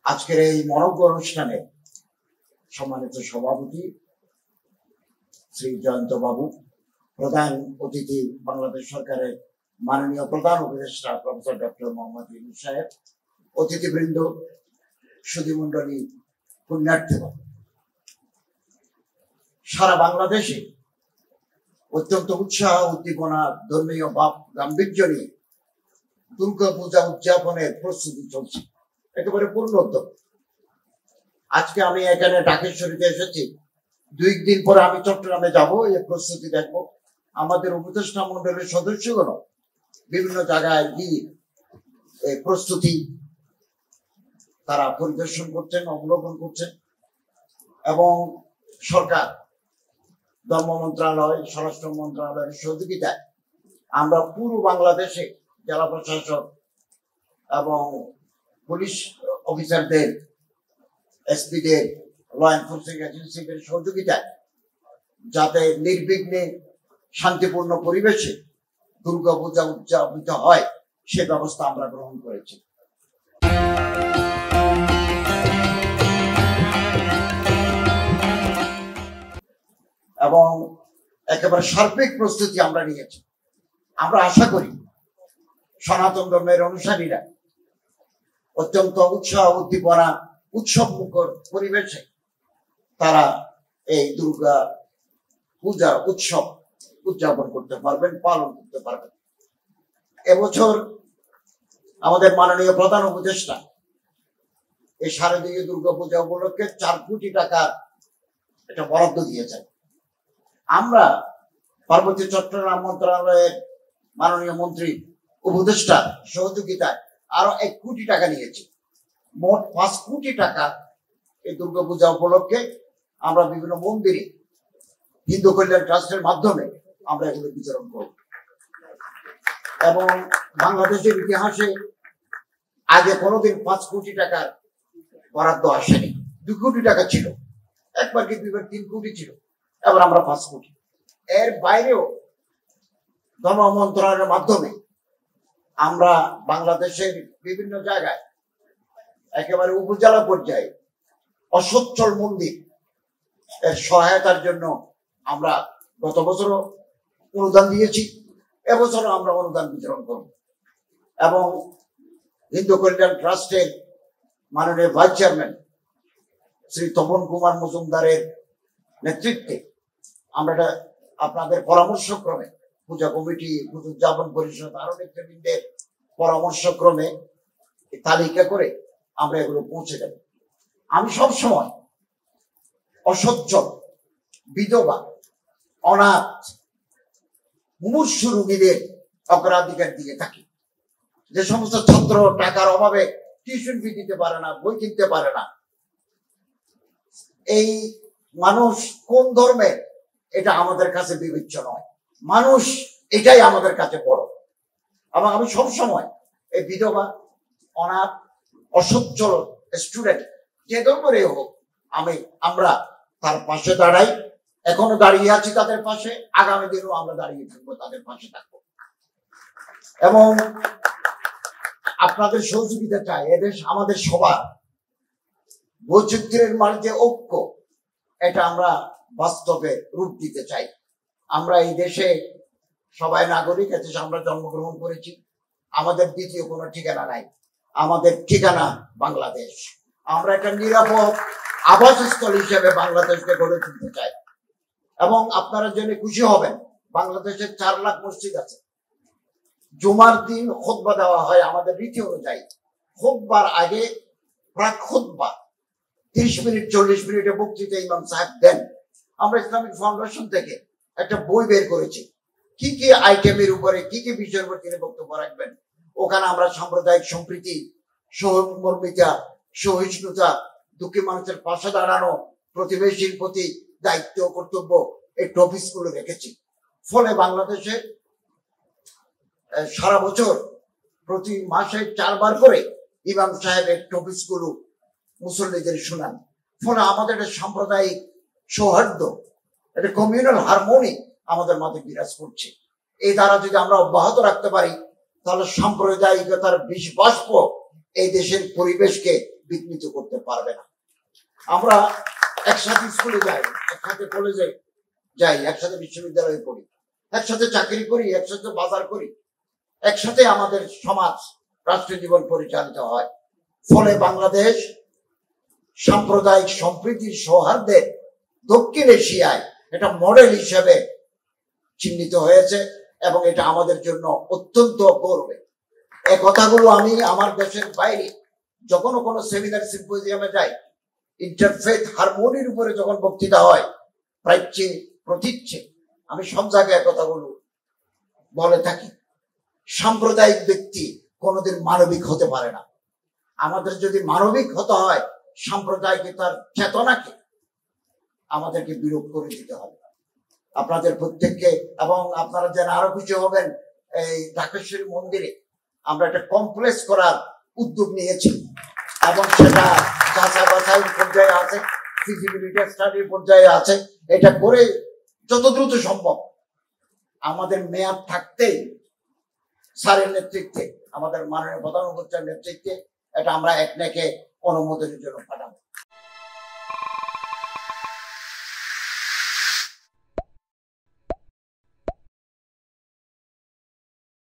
আজকের এই মনোজ্ঞ অনুষ্ঠানে সম্মানিত সভাপতি শ্রী জয়ন্ত বাবু, প্রধান অতিথি বাংলাদেশ সরকারের মাননীয় প্রধান উপদেষ্টা প্রফেসর ডক্টর মোহাম্মদ ইউনূস সাহেব, অতিথিবৃন্দ, সুধীমণ্ডলী, পুণ্যার্থীগণ, সারা বাংলাদেশে অত্যন্ত উৎসাহ উদ্দীপনা ধর্মীয় ভাব গাম্ভীর্য নিয়ে দুর্গা পূজা উদযাপনের প্রস্তুতি চলছে একেবারে পূর্ণ উদ্যোগ। আজকে আমি এখানে ঢাকেশ্বরীতে এসেছি, 2 দিন পরে আমি চট্টগ্রামে যাব, এই প্রস্তুতি দেখবো। আমাদের উপদেষ্টা মন্ডলের সদস্যগণ বিভিন্ন জায়গায় গিয়ে এই প্রস্তুতি তারা পরিদর্শন করছেন, অবলোকন করছেন এবং সরকার, ধর্ম মন্ত্রণালয়, স্বরাষ্ট্র মন্ত্রণালয়ের সহযোগিতায় আমরা পুরো বাংলাদেশে জেলা প্রশাসক এবং পুলিশ অফিসারদের, এসপিদের, ল এনফোর্সিং এজেন্সিদের সহযোগিতায় যাতে নির্বিঘ্নে শান্তিপূর্ণ পরিবেশে দুর্গাপূজা উদযাপিত হয় সে ব্যবস্থা আমরা গ্রহণ করেছি। এবং একেবারে সার্বিক প্রস্তুতি আমরা নিয়েছি। আমরা আশা করি সনাতন ধর্মের অনুসারীরা অত্যন্ত উৎসাহ উদ্দীপনা উৎসব মুখর পরিবেশে তারা এই দুর্গা পূজা উৎসব উদযাপন করতে পারবেন, পালন করতে পারবেন। এবছর আমাদের মাননীয় প্রধান উপদেষ্টা এই শারদীয় দুর্গা পূজা উপলক্ষে 4 কোটি টাকার একটা বরাদ্দ দিয়েছেন। আমরা পার্বত্য চট্টগ্রাম মন্ত্রণালয়ের মাননীয় মন্ত্রী উপদেষ্টা সহযোগিতায় আরো 1 কোটি টাকা নিয়েছি। মোট 5 কোটি টাকা এই দুর্গাপূজা উপলক্ষে আমরা বিভিন্ন মন্দিরে হিন্দু কল্যাণ ট্রাস্টের মাধ্যমে আমরা এগুলো বিতরণ করব। এবং বাংলাদেশের ইতিহাসে আগে কোনোদিন 5 কোটি টাকার বরাদ্দ আসেনি। 2 কোটি টাকা ছিল, একবার কি 2বার 3 কোটি ছিল, এবার আমরা 5 কোটি। এর বাইরেও ধর্ম মন্ত্রণালয়ের মাধ্যমে আমরা বাংলাদেশের বিভিন্ন জায়গায় একেবারে উপজেলা পর্যায়ে অসচ্ছল মন্দির এর সহায়তার জন্য আমরা গত বছরও অনুদান দিয়েছি, এবছরও আমরা অনুদান বিতরণ করব। এবং হিন্দু কল্যাণ ট্রাস্টের মাননীয় ভাইস চেয়ারম্যান শ্রী তপন কুমার মজুমদারের নেতৃত্বে আমরা আপনাদের পরামর্শক্রমে পূজা কমিটি, পুজো উদযাপন পরিষদ, আরো নেতৃবৃন্দের পরামর্শক্রমে তালিকা করে আমরা এগুলো পৌঁছে দেব। আমি সবসময় অসচ্ছল, বিধবা, অনাথ, মুমূর্ষু রোগীদের অগ্রাধিকার দিয়ে থাকি। যে সমস্ত ছাত্র টাকার অভাবে টিউশন ফি দিতে পারে না, বই কিনতে পারে না, এই মানুষ কোন ধর্মের এটা আমাদের কাছে বিবেচ্য নয়, মানুষ এটাই আমাদের কাছে বড়। এবং আমি সবসময় এই বিধবা, অনাথ, অসচ্ছল স্টুডেন্ট যে ধর্মেরই হোক আমরা তার পাশে দাঁড়াই, এখনো দাঁড়িয়ে আছি তাদের পাশে, আগামী দিনেও আমরা দাঁড়িয়ে থাকবো, তাদের পাশে থাকবো। এবং আপনাদের সহযোগিতা চাই। এদেশ আমাদের সবার, বৈচিত্র্যের মাঝে ঐক্য, এটা আমরা বাস্তবে রূপ দিতে চাই। আমরা এই দেশে সবাই নাগরিক, এদেশে আমরা জন্মগ্রহণ করেছি, আমাদের দ্বিতীয় কোনো ঠিকানা নাই, আমাদের ঠিকানা বাংলাদেশ। আমরা একটা নিরাপদ আবাসস্থল হিসেবে বাংলাদেশকে গড়ে তুলতে চাই। এবং আপনারা জেনে খুশি হবেন, বাংলাদেশের 4 লাখ মসজিদ আছে। জুমার দিন খুতবা দেওয়া হয় আমাদের রীতি অনুযায়ী। খুতবার আগে প্রাক খুতবা 30 মিনিট 40 মিনিটে বক্তৃতা ইমাম সাহেব দেন। আমরা ইসলামিক ফাউন্ডেশন থেকে একটা বই বের করেছি, কি কি আইটেমের উপরে কি কি বিষয়ের উপর তিনি বক্তব্য রাখবেন। ওখানে আমরা সাম্প্রদায়িক সম্প্রীতি, সহমর্মিতা, সহিষ্ণুতা, দুঃখী মানুষের পাশে দাঁড়ানো, প্রতিবেশীর প্রতি দায়িত্ব কর্তব্য, এই টপিকস গুলো রেখেছি। ফলে বাংলাদেশে সারা বছর প্রতি মাসে 4 বার করে ইমাম সাহেব এই টপিকস গুলো মুসল্লিদের শোনান। ফলে আমাদের একটা সাম্প্রদায়িক সৌহার্দ্য, একটা কমিউনাল হারমোনি আমাদের মধ্যে বিরাজ করছে। এই দ্বারা যদি আমরা অব্যাহত রাখতে পারি তাহলে সাম্প্রদায়িকতার বিষ বাষ্প এই দেশের পরিবেশকে বিঘ্নিত করতে পারবে না। আমরা একসাথে স্কুলে যাই, একসাথে কলেজে যাই, একসাথে বিশ্ববিদ্যালয়ে পড়ি, একসাথে চাকরি করি, একসাথে বাজার করি, একসাথে আমাদের সমাজ রাষ্ট্র জীবন পরিচালিত হয়। ফলে বাংলাদেশ সাম্প্রদায়িক সম্প্রীতির সৌহার্দ্যে দক্ষিণ এশিয়ায় এটা মডেল হিসেবে চিহ্নিত হয়েছে এবং এটা আমাদের জন্য অত্যন্ত গর্বের। এই কথাগুলো আমি আমার দেশের বাইরে যখন কোনো সেমিনার সিম্পোজিয়ামে যাই, ইন্টারফেথ হারমোনির উপরে যখন বক্তৃতা হয়, প্রাচ্যে প্রতীচ্যে, আমি সব জায়গায় কথাগুলো বলে থাকি। সাম্প্রদায়িক ব্যক্তি কোনোদিন মানবিক হতে পারে না। আমাদের যদি মানবিক হতে হয়, সাম্প্রদায়িকতার চেতনাকে আমাদেরকে বিরোধ করে দিতে হবে। আপনাদের প্রত্যেককে, এবং আপনারা যেন আরো কিছু হবেন, এই ঢাকেশ্বরী মন্দিরে আমরা একটা কমপ্লেক্স করার উদ্যোগ নিয়েছি এবং সেটা যাচাই বাছাইয়ের পর্যায়ে আছে, ফিজিবিলিটি স্টাডির পর্যায়ে আছে। এটা করে যত দ্রুত সম্ভব আমাদের মেয়াদ থাকতেই স্যারের নেতৃত্বে, আমাদের মাননীয় প্রধান উপদেষ্টার নেতৃত্বে এটা আমরা একনেকে অনুমোদনের জন্য পাঠাবো।